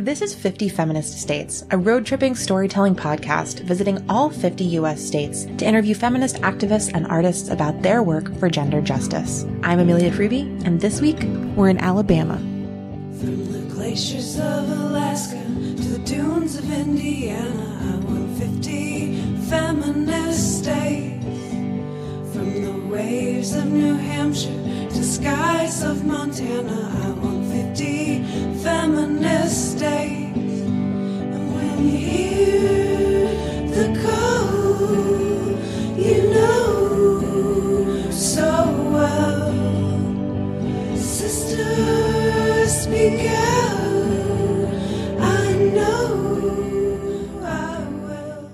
This is 50 Feminist States, a road-tripping storytelling podcast visiting all 50 U.S. states to interview feminist activists and artists about their work for gender justice. I'm Amelia Hruby, and this week, we're in Alabama. From the glaciers of Alaska to the dunes of Indiana, I want 50 feminist states. From the waves of New Hampshire to skies of Montana, I want 50 feminist states. And when you hear the call, you know so well. Sisters, speak out, I know I will.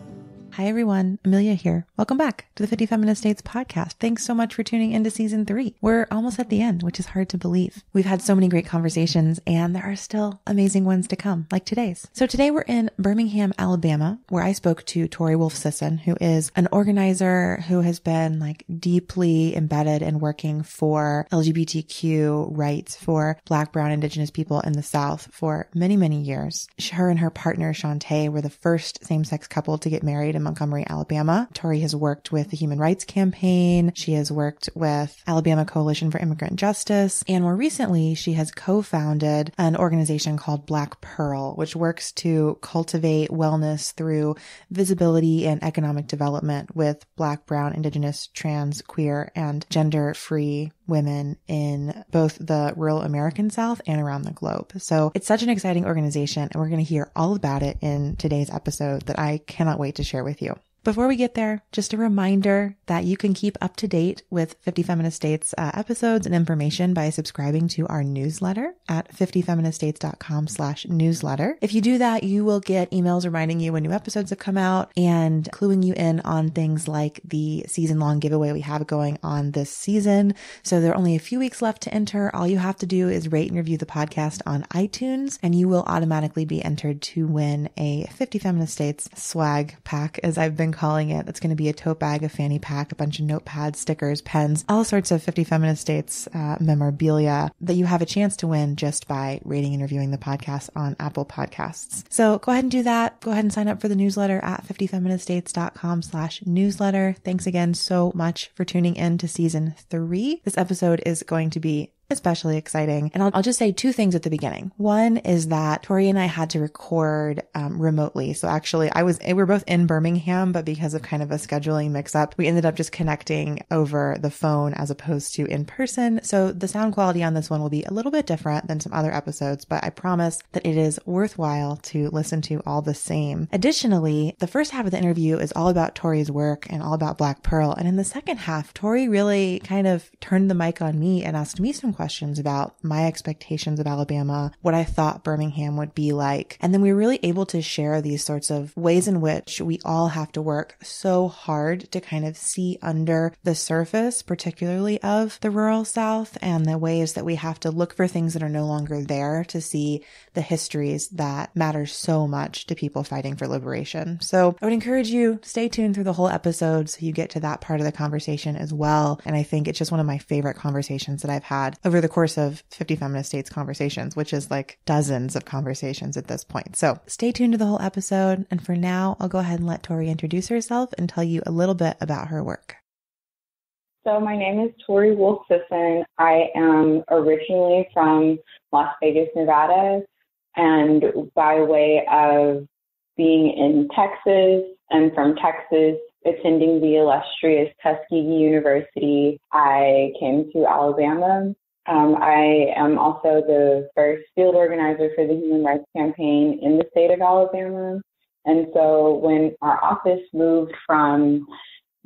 Hi, everyone. Amelia here. Welcome back to the 50 Feminist States podcast. Thanks so much for tuning into season 3. We're almost at the end, which is hard to believe. We've had so many great conversations, and there are still amazing ones to come, like today's. So today we're in Birmingham, Alabama, where I spoke to Tori Wolfe-Sisson, who is an organizer who has been deeply embedded in working for LGBTQ rights for Black, Brown, Indigenous people in the South for many, many years. Her and her partner, Shantae, were the first same-sex couple to get married in Montgomery, Alabama. Tori has worked with the Human Rights Campaign. She has worked with Alabama Coalition for Immigrant Justice. And more recently, she has co-founded an organization called BLK PEARL, which works to cultivate wellness through visibility and economic development with Black, Brown, Indigenous, trans, queer, and gender-free women in both the rural American South and around the globe. So it's such an exciting organization, and we're going to hear all about it in today's episode that I cannot wait to share with you. Before we get there, just a reminder that you can keep up to date with 50 Feminist States episodes and information by subscribing to our newsletter at 50feministstates.com/newsletter. If you do that, you will get emails reminding you when new episodes have come out and cluing you in on things like the season-long giveaway we have going on this season. So there are only a few weeks left to enter. All you have to do is rate and review the podcast on iTunes, and you will automatically be entered to win a 50 Feminist States swag pack, as I've been calling it. It's going to be a tote bag, a fanny pack, a bunch of notepads, stickers, pens, all sorts of 50 Feminist States memorabilia that you have a chance to win just by rating and reviewing the podcast on Apple Podcasts. So go ahead and do that. Go ahead and sign up for the newsletter at 50feministstates.com/newsletter. Thanks again so much for tuning in to season 3. This episode is going to be especially exciting. And I'll just say two things at the beginning. One is that Tori and I had to record remotely. So actually we're both in Birmingham, but because of kind of a scheduling mix up, we ended up just connecting over the phone as opposed to in person. So the sound quality on this one will be a little bit different than some other episodes, but I promise that it is worthwhile to listen to all the same. Additionally, the first half of the interview is all about Tori's work and all about BLK PEARL. And in the second half, Tori really kind of turned the mic on me and asked me some questions about my expectations of Alabama, what I thought Birmingham would be like. And then we were really able to share these sorts of ways in which we all have to work so hard to kind of see under the surface, particularly of the rural South, and the ways that we have to look for things that are no longer there to see the histories that matter so much to people fighting for liberation. So I would encourage you to stay tuned through the whole episode so you get to that part of the conversation as well. And I think it's just one of my favorite conversations that I've had over the course of 50 Feminist States conversations, which is like dozens of conversations at this point. So stay tuned to the whole episode. And for now, I'll go ahead and let Tori introduce herself and tell you a little bit about her work. So my name is Tori Wolfe-Sisson. I am originally from Las Vegas, Nevada, and by way of being in Texas and from Texas, attending the illustrious Tuskegee University, I came to Alabama. I am also the first field organizer for the Human Rights Campaign in the state of Alabama. And so when our office moved from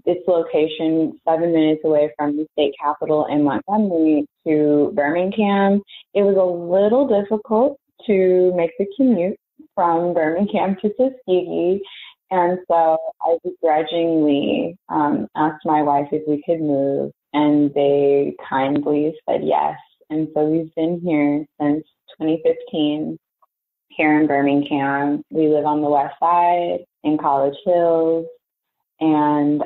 its location 7 minutes away from the state capitol in Montgomery to Birmingham, it was a little difficult to make the commute from Birmingham to Tuskegee. And so I begrudgingly asked my wife if we could move, and they kindly said yes. And so we've been here since 2015 here in Birmingham. We live on the west side in College Hills, and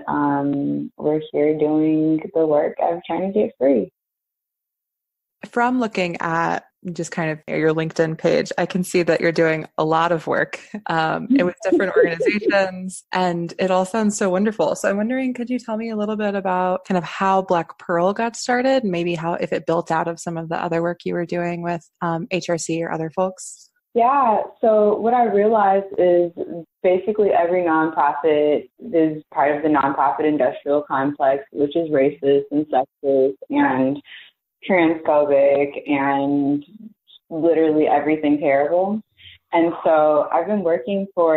we're here doing the work of trying to get free. From looking at just kind of your LinkedIn page, I can see that you're doing a lot of work with different organizations, and it all sounds so wonderful. So I'm wondering, could you tell me a little bit about kind of how Black Pearl got started, and maybe how, if it built out of some of the other work you were doing with HRC or other folks? Yeah, so what I realized is basically every nonprofit is part of the nonprofit industrial complex, which is racist and sexist and transphobic and literally everything terrible. And so I've been working in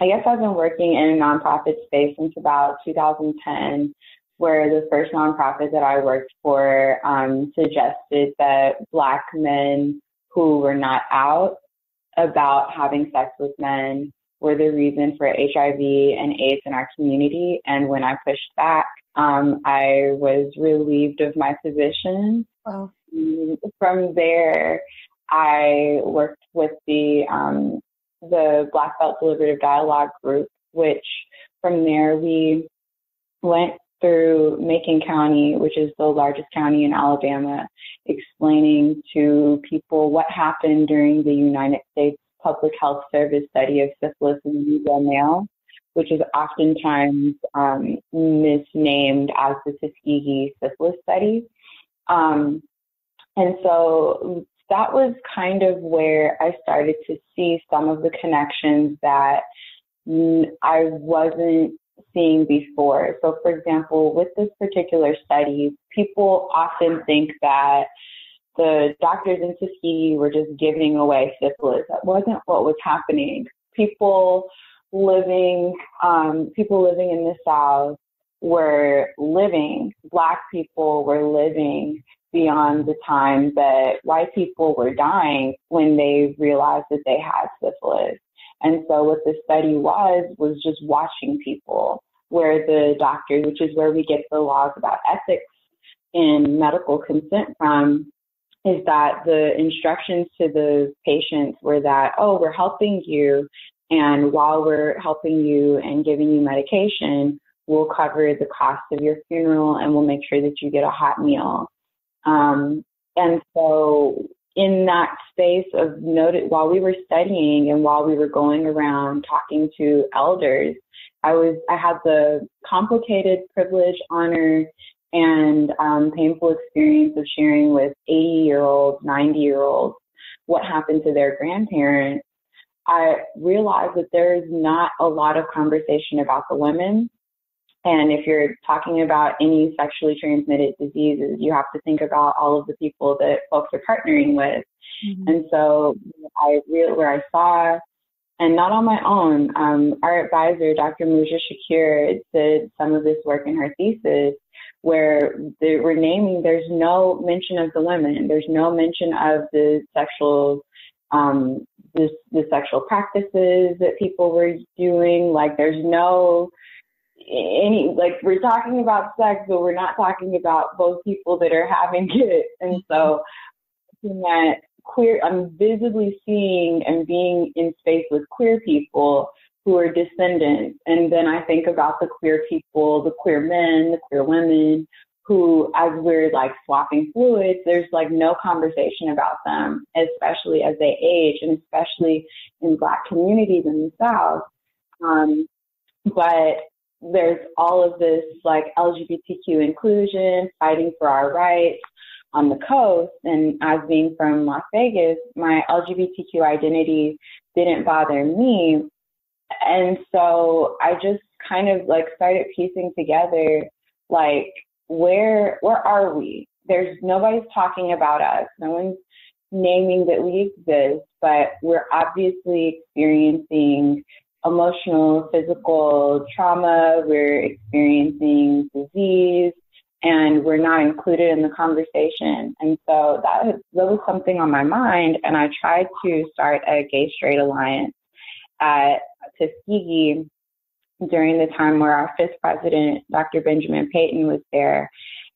a nonprofit space since about 2010, where the first nonprofit that I worked for suggested that Black men who were not out about having sex with men were the reason for HIV and AIDS in our community. And when I pushed back, I was relieved of my position. Wow. From there, I worked with the Black Belt Deliberative Dialogue group, which from there we went through Macon County, which is the largest county in Alabama, explaining to people what happened during the United States Public Health Service study of syphilis in the Negro male, which is oftentimes misnamed as the Tuskegee syphilis study. And so that was kind of where I started to see some of the connections that I wasn't seeing before. So, for example, with this particular study, people often think that the doctors in Tuskegee were just giving away syphilis. That wasn't what was happening. People living in the South were living, Black people were living beyond the time that white people were dying when they realized that they had syphilis. And so what the study was just watching people, where the doctors, which is where we get the laws about ethics in medical consent from, is that the instructions to the patients were that, oh, we're helping you, and while we're helping you and giving you medication, we'll cover the cost of your funeral and we'll make sure that you get a hot meal. And so in that space of while we were studying and while we were going around talking to elders, I had the complicated privilege, honor, and painful experience of sharing with 80-year-olds, 90-year-olds what happened to their grandparents. I realized that there is not a lot of conversation about the women. And if you're talking about any sexually transmitted diseases, you have to think about all of the people that folks are partnering with. Mm-hmm. And so where I saw, and not on my own, our advisor, Dr. Muja Shakir, did some of this work in her thesis, where they were naming, there's no mention of the women, there's no mention of the sexual the sexual practices that people were doing. Like, there's no we're talking about sex, but we're not talking about both people that are having it. And so I'm visibly seeing and being in space with queer people who are descendants. And then I think about the queer people, the queer men, the queer women, who, as we're swapping fluids, there's no conversation about them, especially as they age, and especially in Black communities in the South. But there's all of this LGBTQ inclusion, fighting for our rights on the coast. And as being from Las Vegas, my LGBTQ identity didn't bother me. And so I just kind of started piecing together, where are we? Nobody's talking about us. No one's naming that we exist, but we're obviously experiencing emotional, physical trauma. We're experiencing disease, and we're not included in the conversation. And so that was something on my mind. And I tried to start a gay straight alliance at Tuskegee during the time where our fifth president, Dr. Benjamin Payton, was there.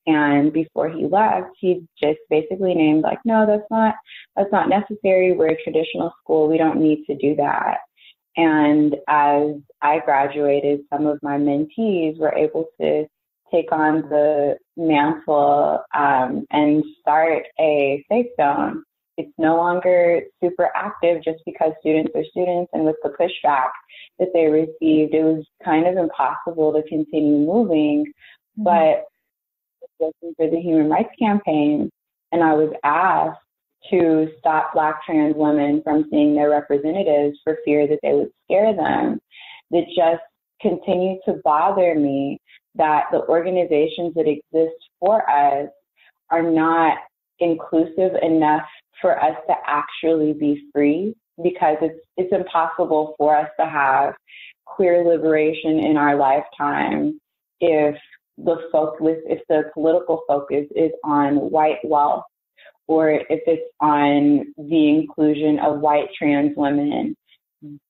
And before he left, he just basically named no, that's not necessary. We're a traditional school. We don't need to do that. And as I graduated, some of my mentees were able to take on the mantle and start a safe zone. It's no longer super active just because students are students, and with the pushback that they received, it was kind of impossible to continue moving. Mm-hmm. But working for the Human Rights Campaign, and I was asked to stop Black trans women from seeing their representatives for fear that they would scare them. That just continued to bother me, that the organizations that exist for us are not inclusive enough for us to actually be free, because it's impossible for us to have queer liberation in our lifetime if the political focus is on white wealth, or if it's on the inclusion of white trans women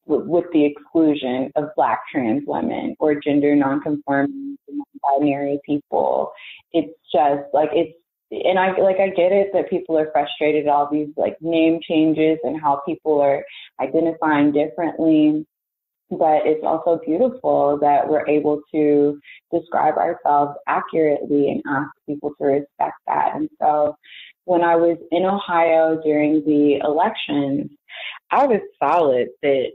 with the exclusion of Black trans women, or gender nonconforming, non-binary people. It's just like, and I get it that people are frustrated at all these like name changes and how people are identifying differently. But it's also beautiful that we're able to describe ourselves accurately and ask people to respect that. And so when I was in Ohio during the elections, I was solid that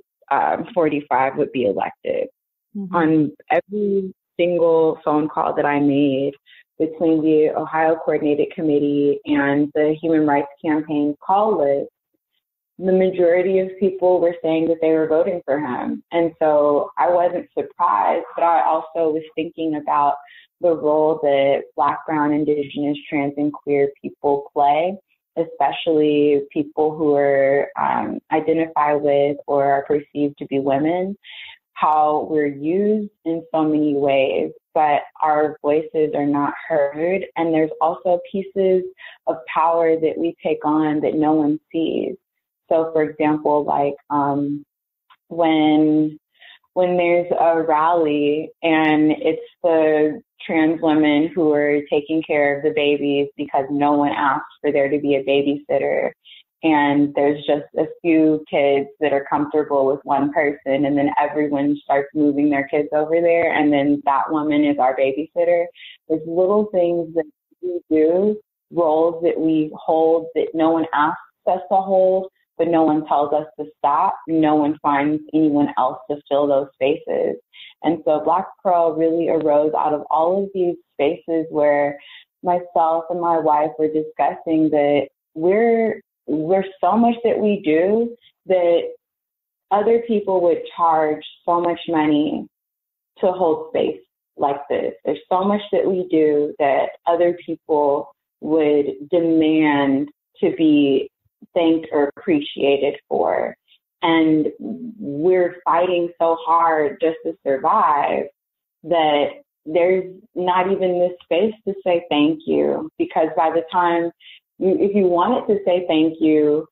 45 would be elected. Mm-hmm. On every single phone call that I made between the Ohio Coordinated Committee and the Human Rights Campaign call list, the majority of people were saying that they were voting for him. And so I wasn't surprised, but I also was thinking about the role that Black, Brown, Indigenous, trans, and queer people play, especially people who are identify with or are perceived to be women, how we're used in so many ways, but our voices are not heard. And there's also pieces of power that we take on that no one sees. So, for example, like when there's a rally and it's the trans women who are taking care of the babies because no one asked for there to be a babysitter, and there's just a few kids that are comfortable with one person, and then everyone starts moving their kids over there, and then that woman is our babysitter. There's little things that we do, roles that we hold that no one asks us to hold, but no one tells us to stop. No one finds anyone else to fill those spaces. And so Black Pearl really arose out of all of these spaces where myself and my wife were discussing that we're so much that we do that other people would charge so much money to hold space like this. There's so much that we do that other people would demand to be thanked or appreciated for. And we're fighting so hard just to survive that there's not even this space to say thank you, because by the time if you wanted to say thank you,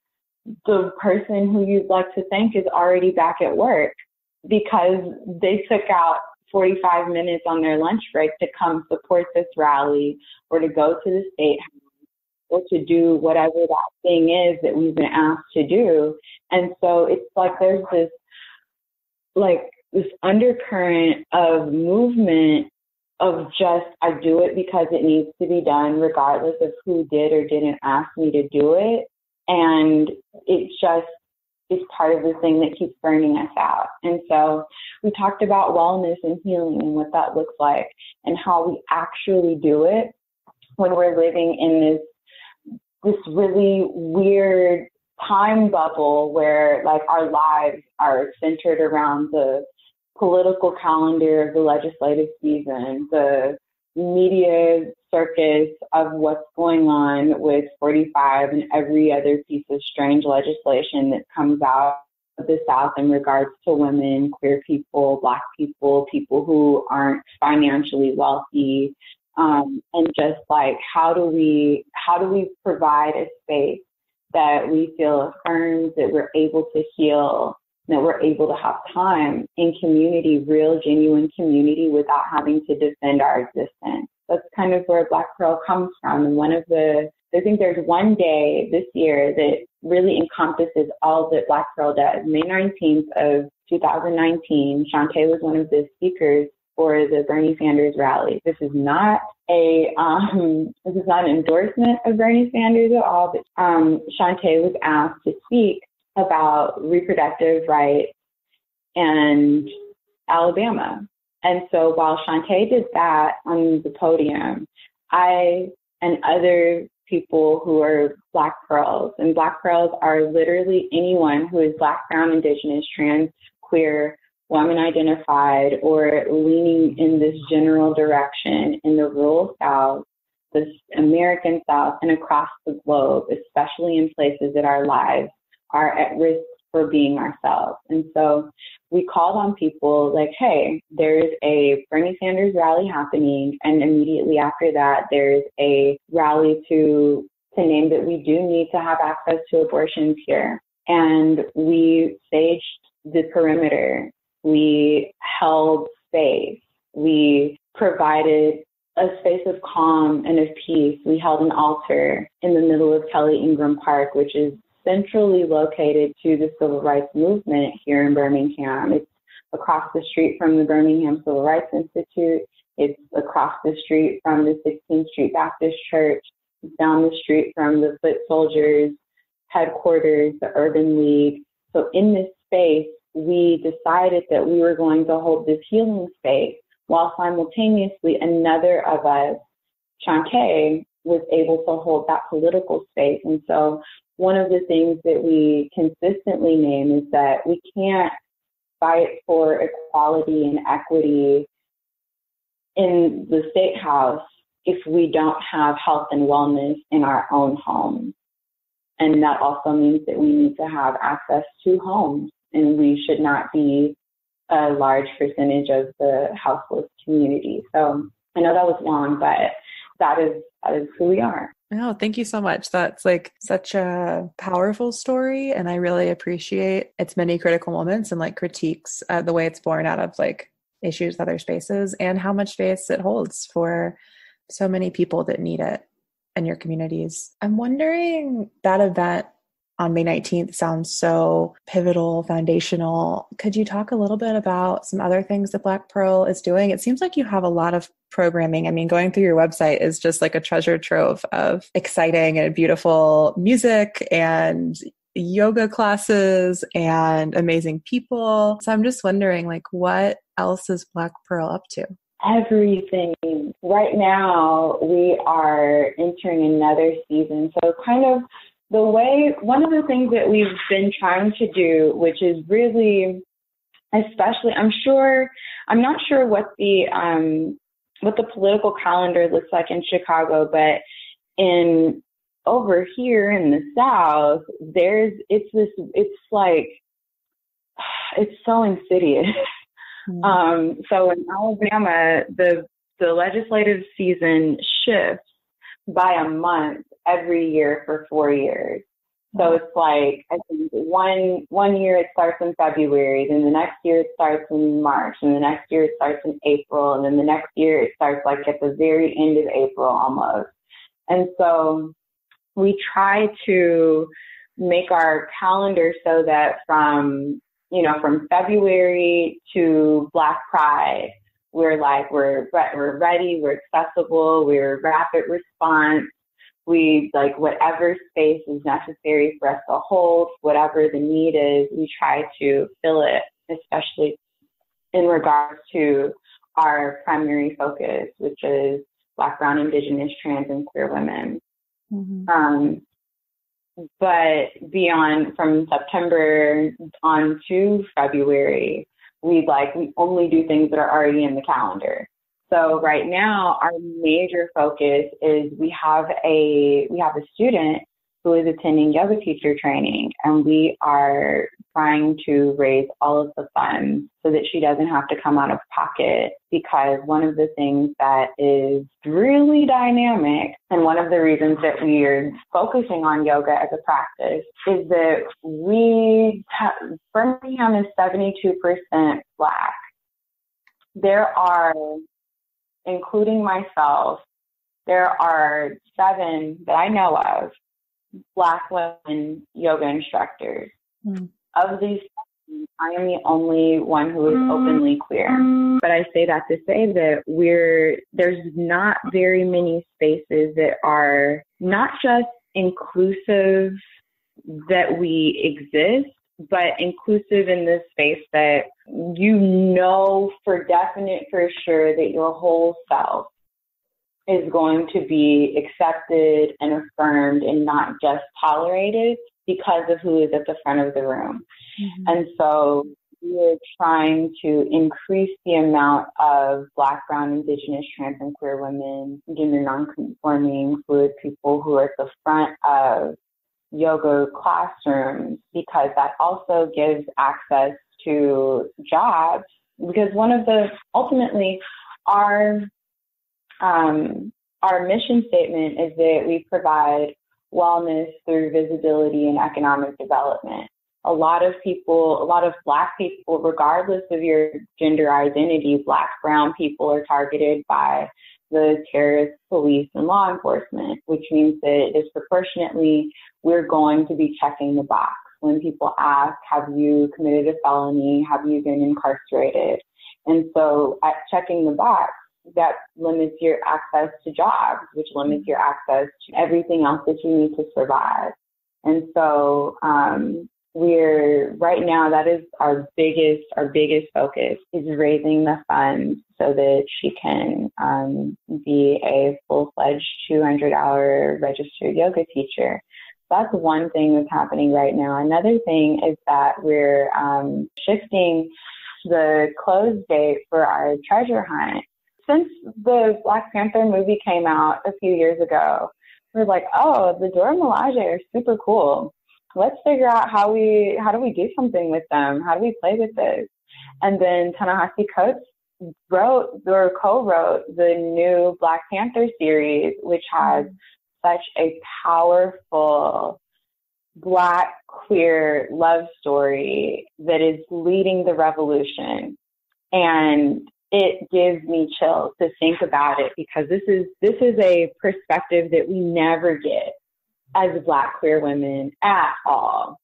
the person who you'd like to thank is already back at work because they took out 45 minutes on their lunch break to come support this rally or to go to the state house or to do whatever that thing is that we've been asked to do. And so it's like there's this undercurrent of movement of just, I do it because it needs to be done regardless of who did or didn't ask me to do it. And it just is part of the thing that keeps burning us out. And so we talked about wellness and healing and what that looks like and how we actually do it when we're living in this really weird time bubble where like our lives are centered around the political calendar of the legislative season, the media circus of what's going on with 45 and every other piece of strange legislation that comes out of the South in regards to women, queer people, Black people, people who aren't financially wealthy, and just like how do we provide a space that we feel affirmed, that we're able to heal, that we're able to have time in community, real, genuine community without having to defend our existence. That's kind of where Black Pearl comes from. And I think there's one day this year that really encompasses all that Black Pearl does. May 19th of 2019, Shantae was one of the speakers for the Bernie Sanders rally. This is not an endorsement of Bernie Sanders at all, but Shantae was asked to speak about reproductive rights and Alabama. And so while Shantae did that on the podium, I and other people who are Black Pearls, and Black Pearls are literally anyone who is Black, Brown, Indigenous, trans, queer, woman identified, or leaning in this general direction in the rural South, the American South, and across the globe, especially in places that our lives are at risk for being ourselves. And so we called on people like, hey, there's a Bernie Sanders rally happening, and immediately after that, there's a rally to name that we do need to have access to abortions here. And we staged the perimeter. We held space. We provided a space of calm and of peace. We held an altar in the middle of Kelly Ingram Park, which is centrally located to the civil rights movement here in Birmingham. It's across the street from the Birmingham Civil Rights Institute. It's across the street from the 16th Street Baptist Church. It's down the street from the Foot Soldiers headquarters, the Urban League. So in this space, we decided that we were going to hold this healing space while simultaneously another of us, Shantae, was able to hold that political space. And so one of the things that we consistently name is that we can't fight for equality and equity in the State House if we don't have health and wellness in our own homes. And that also means that we need to have access to homes, and we should not be a large percentage of the houseless community. So I know that was long, but that is who we are. Oh, thank you so much. That's like such a powerful story. And I really appreciate its many critical moments and like critiques, the way it's born out of like issues, other spaces, and how much space it holds for so many people that need it in your communities. I'm wondering, that event on May 19th sounds so pivotal, foundational. Could you talk a little bit about some other things that Black Pearl is doing? It seems like you have a lot of programming. I mean, going through your website is just like a treasure trove of exciting and beautiful music and yoga classes and amazing people. So I'm just wondering, like, what else is Black Pearl up to? Everything. Right now, we are entering another season. So kind of one of the things that we've been trying to do, which is really, especially, I'm not sure what the political calendar looks like in Chicago, but over here in the South, it's so insidious. Mm-hmm. So in Alabama, the legislative season shifts by a month every year for 4 years. So it's like, I think one year it starts in February, then the next year it starts in March, and the next year it starts in April, and then the next year it starts like at the very end of April almost. And so we try to make our calendar so that from February to Black Pride, we're ready, we're accessible, we're rapid response. We like whatever space is necessary for us to hold, whatever the need is, we try to fill it, especially in regards to our primary focus, which is Black, Brown, Indigenous, trans, and queer women. Mm-hmm. But beyond, from September on to February, we only do things that are already in the calendar. So right now, our major focus is we have a student who is attending yoga teacher training, and we are trying to raise all of the funds so that she doesn't have to come out of pocket, because one of the things that is really dynamic, and one of the reasons that we are focusing on yoga as a practice, is that Birmingham is 72% Black. There are, including myself, there are 7 that I know of Black women yoga instructors. Mm. Of these I am the only one who is openly queer. But I say that to say that there's not very many spaces that are not just inclusive that we exist, but inclusive in this space that you know for definite, for sure, that your whole self is going to be accepted and affirmed and not just tolerated because of who is at the front of the room. Mm-hmm. And so we're trying to increase the amount of Black, Brown, Indigenous, trans, and queer women, gender nonconforming, fluid people who are at the front of yoga classrooms, because that also gives access to jobs. Because ultimately, our mission statement is that we provide wellness through visibility and economic development. A lot of Black people, regardless of your gender identity, Black, brown people are targeted by the terrorist police and law enforcement, which means that disproportionately we're going to be checking the box. When people ask, have you committed a felony? Have you been incarcerated? And so at checking the box, that limits your access to jobs, which limits your access to everything else that you need to survive. And so right now, that is our biggest focus, is raising the funds so that she can be a full-fledged 200-hour registered yoga teacher. That's one thing that's happening right now. Another thing is that we're shifting the close date for our treasure hunt. Since the Black Panther movie came out a few years ago, we're like, oh, the Dora Milaje are super cool. Let's figure out how do we do something with them? How do we play with this? And then Ta-Nehisi Coates co-wrote the new Black Panther series, which has such a powerful Black queer love story that is leading the revolution. And it gives me chills to think about it, because this is a perspective that we never get as Black queer women at all.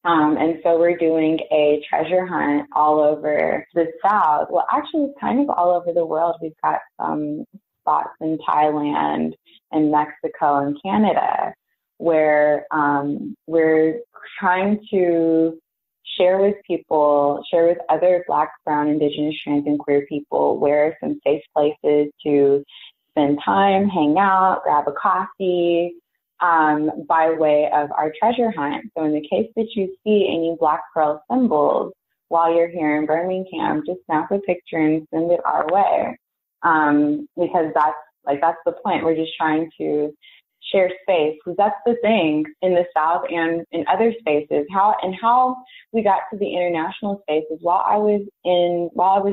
And so we're doing a treasure hunt all over the South. Well, actually, it's kind of all over the world. We've got some spots in Thailand and Mexico and Canada where we're trying to share with other Black, Brown, Indigenous, trans, and queer people where are some safe places to spend time, hang out, grab a coffee, by way of our treasure hunt. So in the case that you see any Black Pearl symbols while you're here in Birmingham, just snap a picture and send it our way. Because that's the point. We're just trying to share space, because that's the thing in the South and in other spaces. How we got to the international spaces. While I was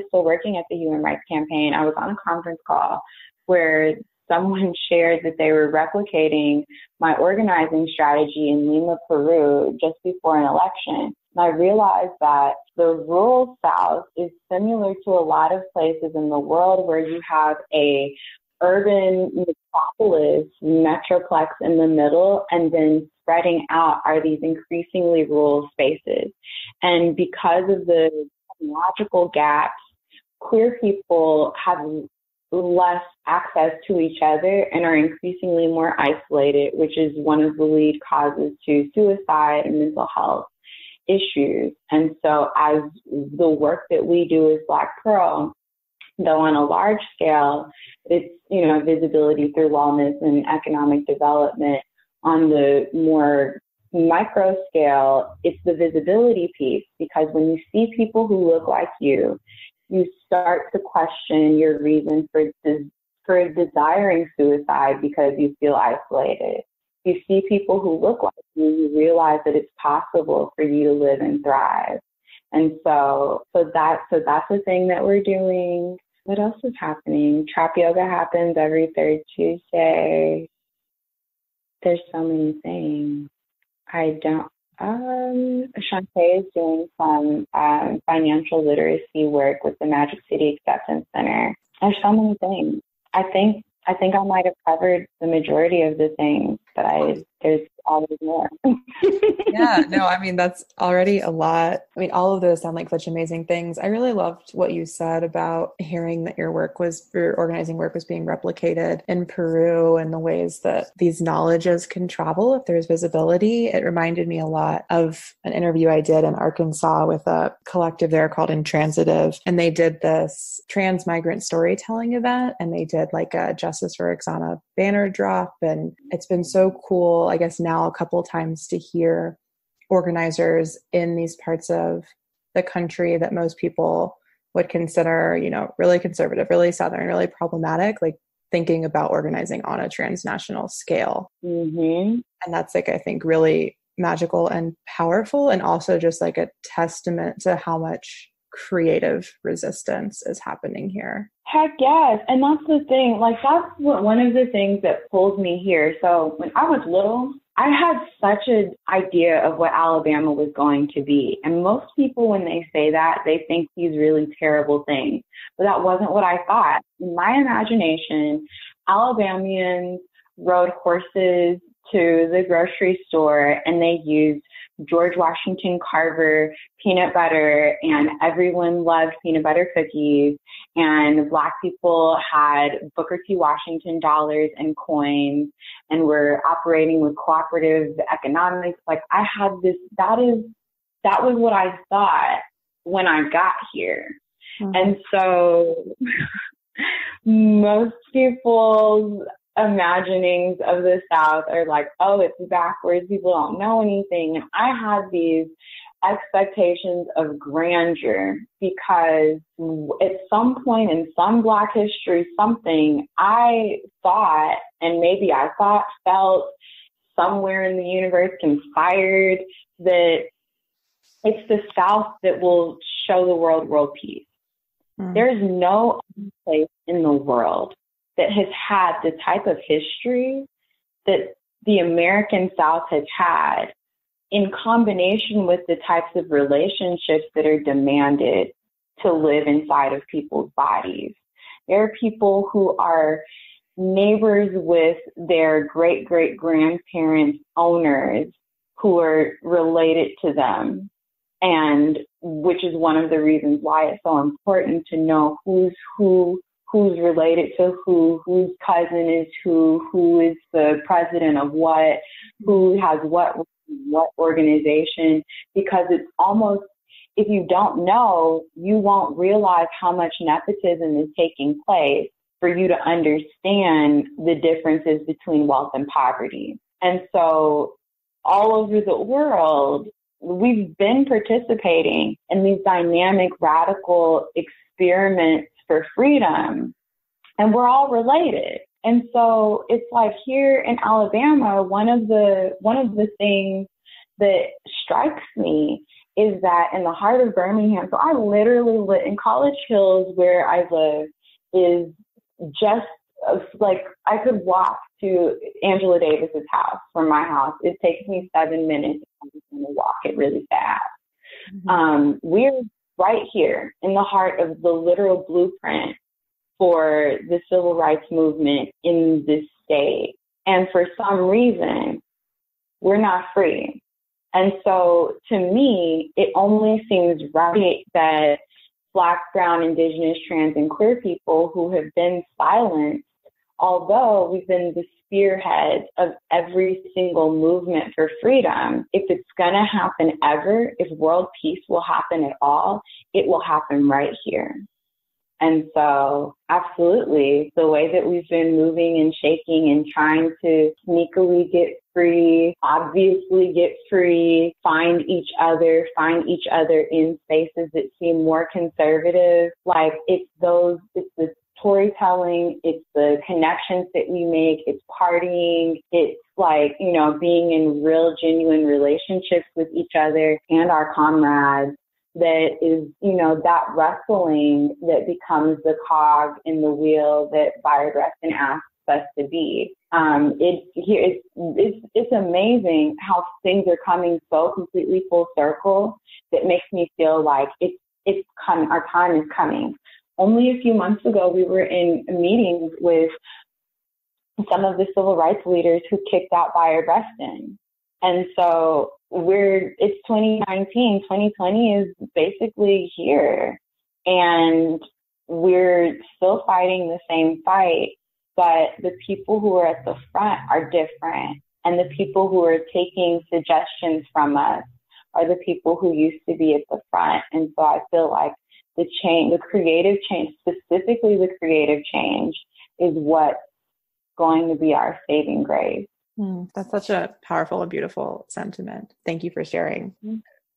still working at the Human Rights Campaign, I was on a conference call where someone shared that they were replicating my organizing strategy in Lima, Peru, just before an election. And I realized that the rural South is similar to a lot of places in the world where you have a urban metropolis, metroplex in the middle, and then spreading out are these increasingly rural spaces. And because of the technological gaps, queer people have less access to each other and are increasingly more isolated, which is one of the lead causes to suicide and mental health issues. And so as the work that we do as Black Pearl, though on a large scale, it's, visibility through wellness and economic development. On the more micro scale, it's the visibility piece, because when you see people who look like you start to question your reason for desiring suicide because you feel isolated. You see people who look like you realize that it's possible for you to live and thrive. And so that's the thing that we're doing. What else is happening? Trap yoga happens every third Tuesday. There's so many things. Shantae is doing some financial literacy work with the Magic City Acceptance Center. There's so many things. I think I might have covered the majority of the things, but there's always more. Yeah, no, I mean, that's already a lot. I mean, all of those sound like such amazing things. I really loved what you said about hearing that your organizing work was being replicated in Peru and the ways that these knowledges can travel if there's visibility. It reminded me a lot of an interview I did in Arkansas with a collective there called Intransitive. And they did this trans migrant storytelling event, and they did like a Justice for Ixana banner drop. And it's been so cool, I guess now a couple of times, to hear organizers in these parts of the country that most people would consider, really conservative, really Southern, really problematic, like thinking about organizing on a transnational scale. Mm-hmm. And that's like, I think, really magical and powerful, and also just like a testament to how much creative resistance is happening here. Heck yes. And that's the thing, like that's one of the things that pulled me here. So when I was little, I had such an idea of what Alabama was going to be. And most people, when they say that, they think these really terrible things. But that wasn't what I thought. In my imagination, Alabamians rode horses to the grocery store and they used George Washington Carver peanut butter, and everyone loved peanut butter cookies, and Black people had Booker T. Washington dollars and coins, and were operating with cooperative economics. Like I had this, that was what I thought when I got here. Mm-hmm. And so most people's imaginings of the South are like, oh, it's backwards, people don't know anything. And I had these expectations of grandeur because at some point in some Black history, something I thought, and maybe I felt somewhere in the universe conspired that it's the South that will show the world peace. Mm. There's no place in the world that has had the type of history that the American South has had, in combination with the types of relationships that are demanded to live inside of people's bodies. There are people who are neighbors with their great-great-grandparents' owners who are related to them, and which is one of the reasons why it's so important to know who's related to whose cousin is who is the president of what, who has what organization, because it's almost, if you don't know, you won't realize how much nepotism is taking place for you to understand the differences between wealth and poverty. And so all over the world, we've been participating in these dynamic, radical experiments for freedom, and we're all related. And so it's like here in Alabama, one of the things that strikes me is that in the heart of Birmingham, so I literally live in College Hills, where I live, is just like I could walk to Angela Davis's house from my house. It takes me 7 minutes. I'm just going to walk it really fast. Mm-hmm. We're right here in the heart of the literal blueprint for the civil rights movement in this state. And for some reason, we're not free. And so to me, it only seems right that Black, brown, Indigenous, trans, and queer people who have been silenced, although we've been the spearhead of every single movement for freedom, if it's going to happen ever, if world peace will happen at all, it will happen right here. And so, absolutely, the way that we've been moving and shaking and trying to sneakily get free, obviously get free, find each other in spaces that seem more conservative, like it's the storytelling, it's the connections that we make, it's partying, it's like, being in real, genuine relationships with each other and our comrades. That is, that wrestling that becomes the cog in the wheel that Bayard Rustin asks us to be. It's amazing how things are coming so completely full circle that makes me feel like it's coming. Our time is coming. Only a few months ago, we were in meetings with some of the civil rights leaders who kicked out Bayard Rustin. And so it's 2019, 2020 is basically here. And we're still fighting the same fight, but the people who are at the front are different. And the people who are taking suggestions from us are the people who used to be at the front. And so I feel like the creative change, specifically the creative change, is what's going to be our saving grace. That's such a powerful and beautiful sentiment. Thank you for sharing.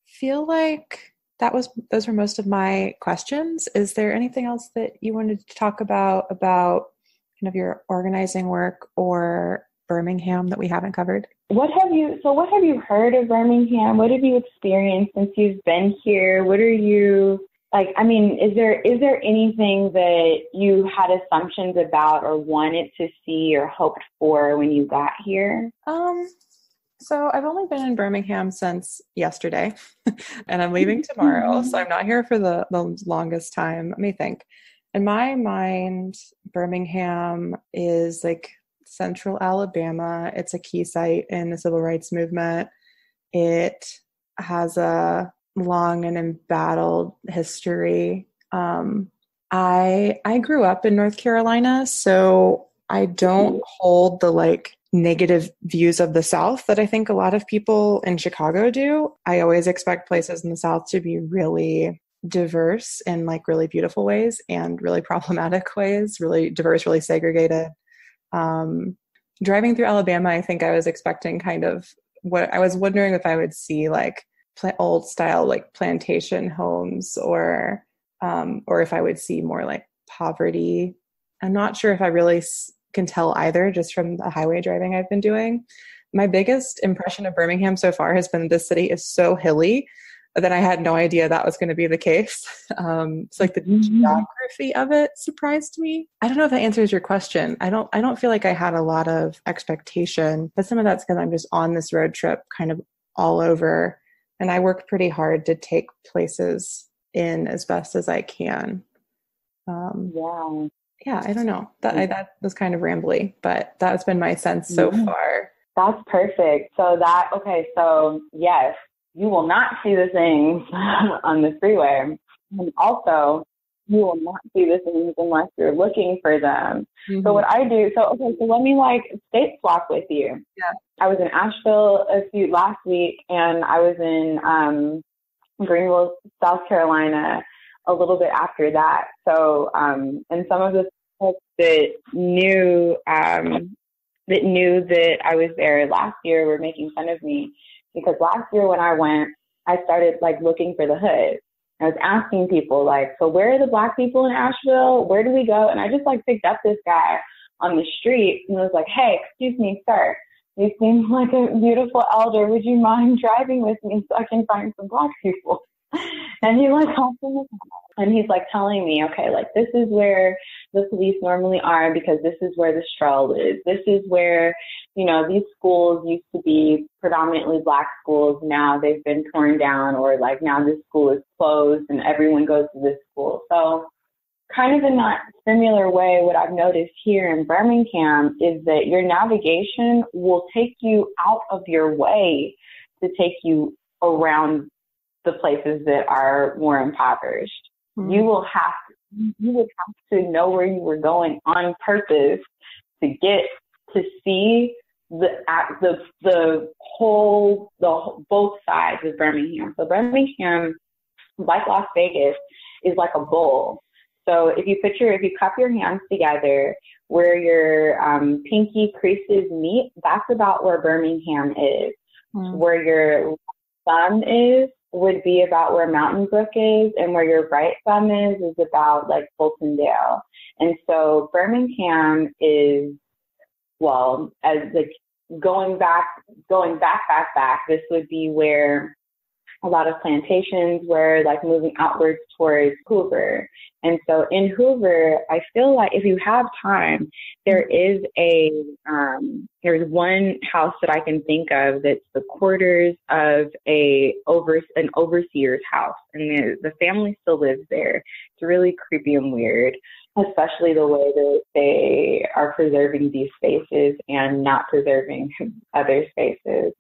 Feel like those were most of my questions. Is there anything else that you wanted to talk about kind of your organizing work or Birmingham that we haven't covered? What have you heard of Birmingham? What have you experienced since you've been here? What are you like? I mean, is there anything that you had assumptions about or wanted to see or hoped for when you got here? So I've only been in Birmingham since yesterday, and I'm leaving tomorrow. So I'm not here for the longest time. Let me think. In my mind, Birmingham is like central Alabama. It's a key site in the civil rights movement. It has a long and embattled history. I grew up in North Carolina, so I don't hold the like negative views of the South that I think a lot of people in Chicago do. I always expect places in the South to be really diverse in like really beautiful ways and really problematic ways, really diverse, really segregated. Driving through Alabama, I think I was expecting kind of what I was wondering if I would see like old style like plantation homes or if I would see more like poverty. I'm not sure if I really can tell either just from the highway driving I've been doing. My biggest impression of Birmingham so far has been that this city is so hilly that I had no idea that was going to be the case. It's like the geography of it surprised me. I don't know if that answers your question. I don't feel like I had a lot of expectation, but some of that's because I'm just on this road trip kind of all over, and I work pretty hard to take places in as best as I can. Yeah, I don't know. That was kind of rambly, but that's been my sense so far. That's perfect. So yes, you will not see the things on the freeway. And also, you will not see the things unless you're looking for them. So what I do, so let me like state swap with you. Yeah. I was in Asheville last week, and I was in Greenville, South Carolina a little bit after that. So, and some of the folks that knew that I was there last year were making fun of me, because last year when I went, I started like looking for the hood. I was asking people like, so where are the Black people in Asheville? Where do we go? And I just like picked up this guy on the street and was like, hey, excuse me, sir, you seem like a beautiful elder. Would you mind driving with me so I can find some Black people? And he like hopped in the car, and he's like telling me, okay, like this is where the police normally are, because this is where the stroll is. This is where, these schools used to be predominantly Black schools. Now they've been torn down, or like now this school is closed and everyone goes to this school. So kind of in that similar way, what I've noticed here in Birmingham is that your navigation will take you out of your way to take you around the places that are more impoverished. You would have to know where you were going on purpose to get to see both sides of Birmingham. So Birmingham, like Las Vegas, is like a bowl. So if you cup your hands together where your pinky creases meet, that's about where Birmingham is. Where your thumb would be about where Mountain Brook is, and where your right thumb is about like Fultondale. And so Birmingham is, well, as like going back, this would be where a lot of plantations were like moving outwards towards Hoover. And so in Hoover, I feel like if you have time, there's one house that I can think of that's the quarters of an overseer's house, and the family still lives there. It's really creepy and weird. especially the way that they are preserving these spaces and not preserving other spaces.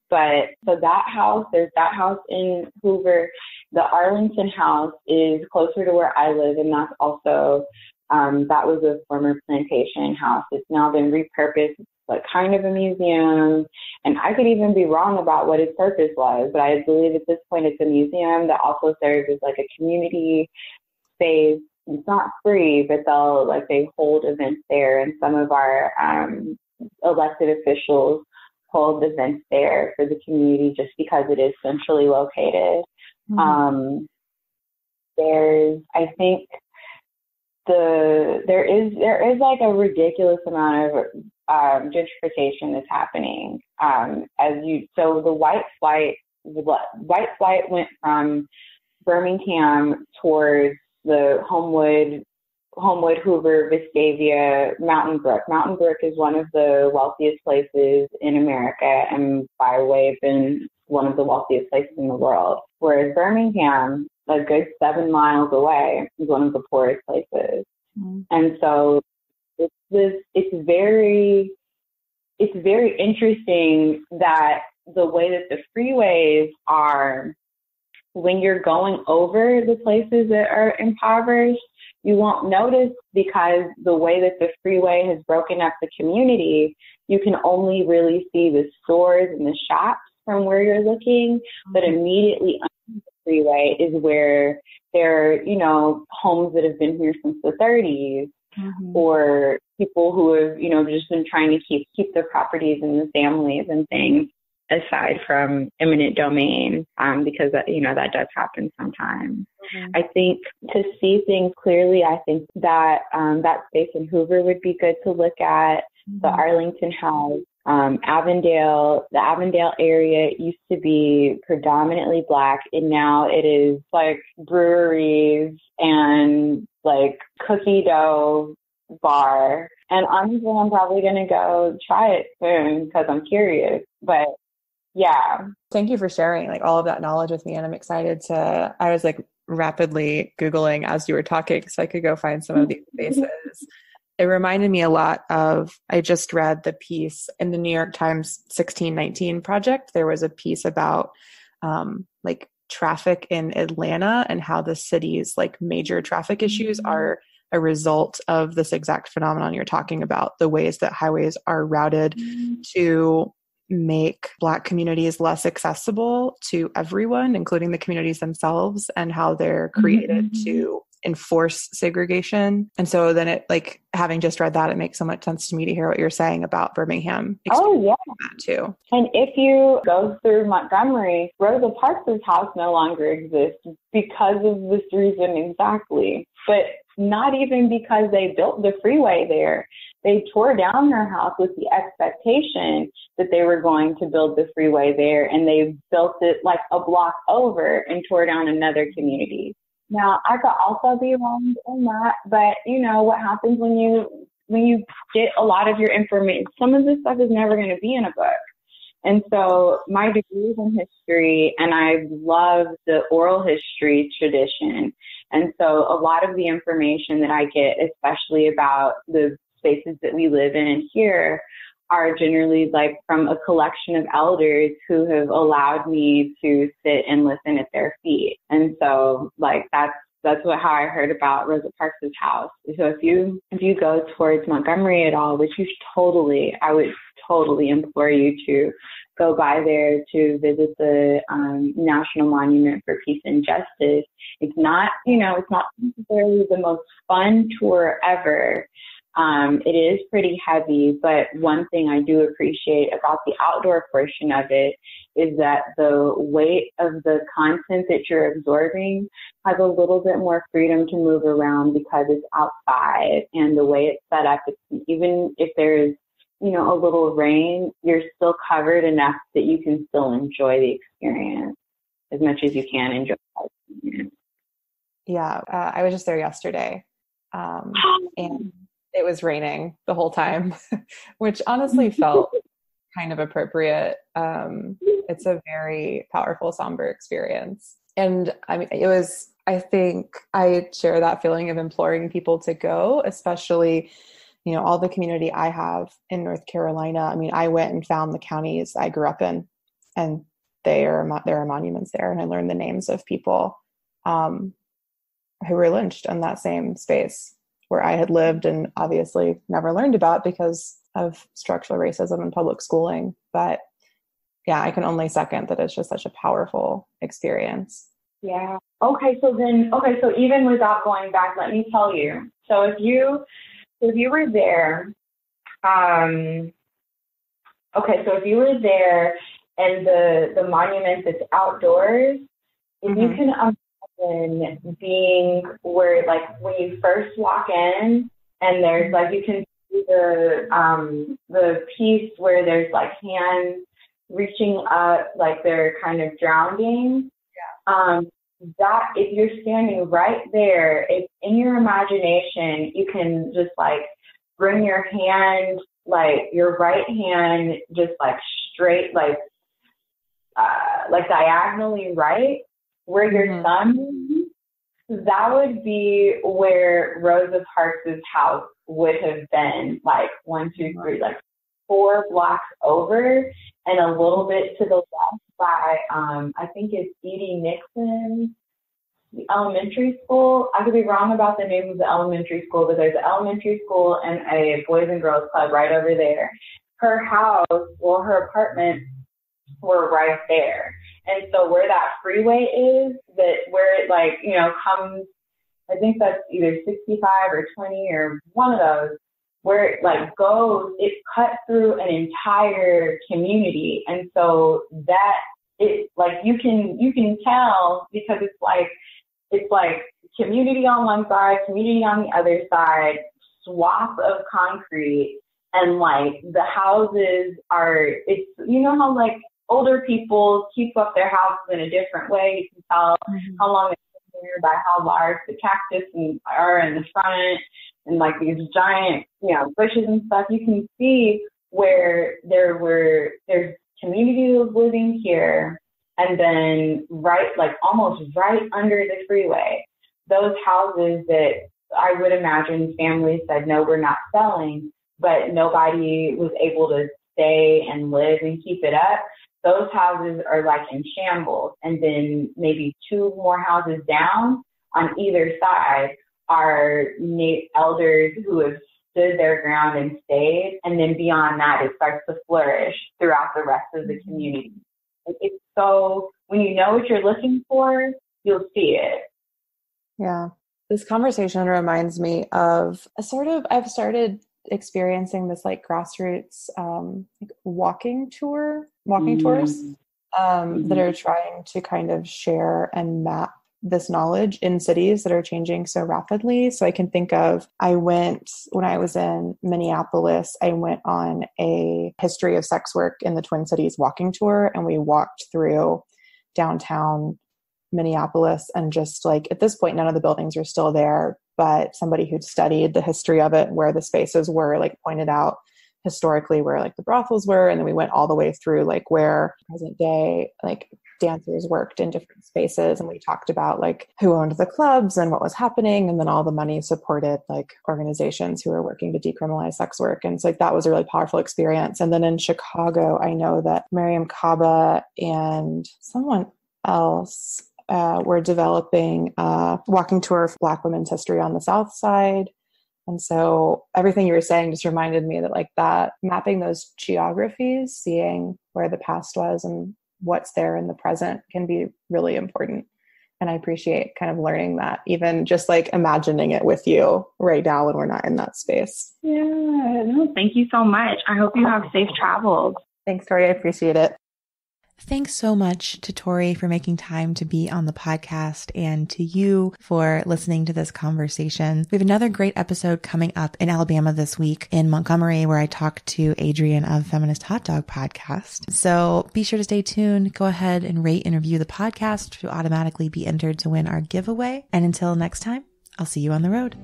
But so that house, there's that house in Hoover. The Arlington house is closer to where I live, and that's also, that was a former plantation house. It's now been repurposed. It's like kind of a museum, and I could even be wrong about what its purpose was, but I believe at this point it's a museum that also serves as like a community space. It's not free, but they hold events there, and some of our elected officials hold events there for the community just because it is centrally located. There's, I think, there is like a ridiculous amount of gentrification that's happening. So the white flight went from Birmingham towards the Homewood, Hoover, Vestavia, Mountain Brook. Mountain Brook is one of the wealthiest places in America, and by way of being one of the wealthiest places in the world. Whereas Birmingham, a good 7 miles away, is one of the poorest places. And so it's very interesting that the way that the freeways are, when you're going over the places that are impoverished, you won't notice, because the way that the freeway has broken up the community, you can only really see the stores and the shops from where you're looking, but immediately under the freeway is where there are, homes that have been here since the 30s, or people who have, just been trying to keep their properties and the families and things aside from eminent domain, because that does happen sometimes. I think to see things clearly, I think that that space in Hoover would be good to look at. The Arlington house, Avondale, the Avondale area used to be predominantly Black, and now it is like breweries and like cookie dough bar. And honestly, I'm probably going to go try it soon because I'm curious. But yeah. Thank you for sharing like all of that knowledge with me. And I'm excited I was like rapidly Googling as you were talking so I could go find some of these spaces. It reminded me a lot of, I just read the piece in the New York Times 1619 Project. There was a piece about like traffic in Atlanta and how the city's like major traffic issues are a result of this exact phenomenon you're talking about, the ways that highways are routed to make Black communities less accessible to everyone, including the communities themselves, and how they're created to enforce segregation. And so then it, like, having just read that, it makes so much sense to me to hear what you're saying about Birmingham. Oh, yeah. That too. And if you go through Montgomery, Rosa Parks' house no longer exists because of this reason exactly. But not even because they built the freeway there. They tore down their house with the expectation that they were going to build the freeway there, and they built it like a block over and tore down another community. Now, I could also be wrong in that, but you know what happens when you get a lot of your information. Some of this stuff is never going to be in a book. And so my degree is in history, and I love the oral history tradition. And so a lot of the information that I get, especially about the spaces that we live in and here, are generally like from a collection of elders who have allowed me to sit and listen at their feet. And so like how I heard about Rosa Parks' house. So if you go towards Montgomery at all, which I would totally implore you to go by there to visit the National Monument for Peace and Justice. It's not necessarily the most fun tour ever. It is pretty heavy, but one thing I do appreciate about the outdoor portion of it is that the weight of the content that you're absorbing has a little bit more freedom to move around because it's outside, and the way it's set up, even if there's, a little rain, you're still covered enough that you can still enjoy the experience as much as you can enjoy the experience. Yeah, I was just there yesterday, and it was raining the whole time, which honestly felt kind of appropriate. It's a very powerful, somber experience. And I mean, I think I share that feeling of imploring people to go, especially, you know, all the community I have in North Carolina. I mean, I went and found the counties I grew up in, and there are monuments there. And I learned the names of people who were lynched in that same space where I had lived and obviously never learned about because of structural racism in public schooling. But yeah, I can only second that it's just such a powerful experience. Yeah. Okay. So even without going back, let me tell you. So if you were there, so if you were there and the monument that's outdoors, if you can imagine being where, like, when you first walk in and there's like, you can see the piece where there's like hands reaching up, like they're kind of drowning. That if you're standing right there, if in your imagination, you can just like bring your hand, like your right hand, just like straight, like diagonally right where your thumb is, that would be where Rosa Parks' house would have been, like 1, 2, 3, like 4 blocks over and a little bit to the left by, I think it's Edie Nixon, the elementary school. I could be wrong about the name of the elementary school, but there's an elementary school and a Boys and Girls Club right over there. Her house, well, her apartment were right there. And so where that freeway is, where it, like, you know, comes, I think that's either 65 or 20 or one of those, where it like goes, it cuts through an entire community. And so that it, like, you can tell because it's like community on one side, community on the other side, swath of concrete, and like the houses are, it's, you know how like older people keep up their houses in a different way. You can tell how long they've been here by how large the cactus are in the front, and like these giant, you know, bushes and stuff. You can see where there's community was living here, and then almost right under the freeway, those houses that I would imagine families said, no, we're not selling, but nobody was able to stay and live and keep it up. Those houses are like in shambles. And then maybe 2 more houses down on either side are elders who have stood their ground and stayed. And then beyond that, it starts to flourish throughout the rest of the community. It's so, when you know what you're looking for, you'll see it. Yeah. This conversation reminds me of I've started experiencing this like grassroots like walking tours that are trying to kind of share and map this knowledge in cities that are changing so rapidly. So I can think of, when I was in Minneapolis, I went on a history of sex work in the Twin Cities walking tour, and we walked through downtown Minneapolis, and just like at this point, none of the buildings are still there, but somebody who'd studied the history of it, where the spaces were, like pointed out historically where like the brothels were. And then we went all the way through like where present day, like dancers worked in different spaces. And we talked about like who owned the clubs and what was happening. And then all the money supported like organizations who were working to decriminalize sex work. And so like that was a really powerful experience. And then in Chicago, I know that Miriam Kaba and someone else were developing a walking tour of Black women's history on the South Side. And so everything you were saying just reminded me that like that, mapping those geographies, seeing where the past was and what's there in the present can be really important. And I appreciate kind of learning that, even just like imagining it with you right now when we're not in that space. Yeah, no, thank you so much. I hope you have safe travels. Thanks, Tori. I appreciate it. Thanks so much to Tori for making time to be on the podcast, and to you for listening to this conversation. We have another great episode coming up in Alabama this week in Montgomery, where I talk to Adrian of Feminist Hot Dog Podcast. So be sure to stay tuned. Go ahead and rate and review the podcast to automatically be entered to win our giveaway. And until next time, I'll see you on the road.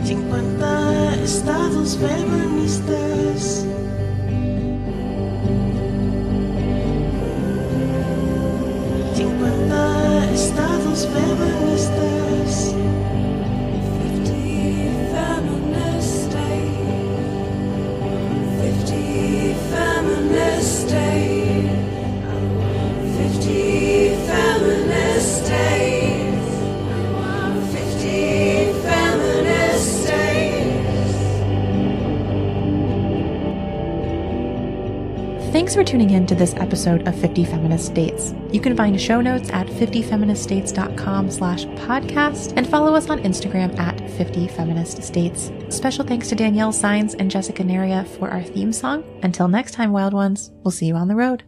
50 estados feministas. those feminist days. 50 feminist days. 50 feminist days. 50 feminist days. 50 feminist days. Thanks for tuning in to this episode of 50 Feminist Dates. You can find show notes at 50feministdates.com/podcast and follow us on Instagram at 50feministdates. Special thanks to Danielle Sines and Jessica Naria for our theme song. Until next time, wild ones, we'll see you on the road.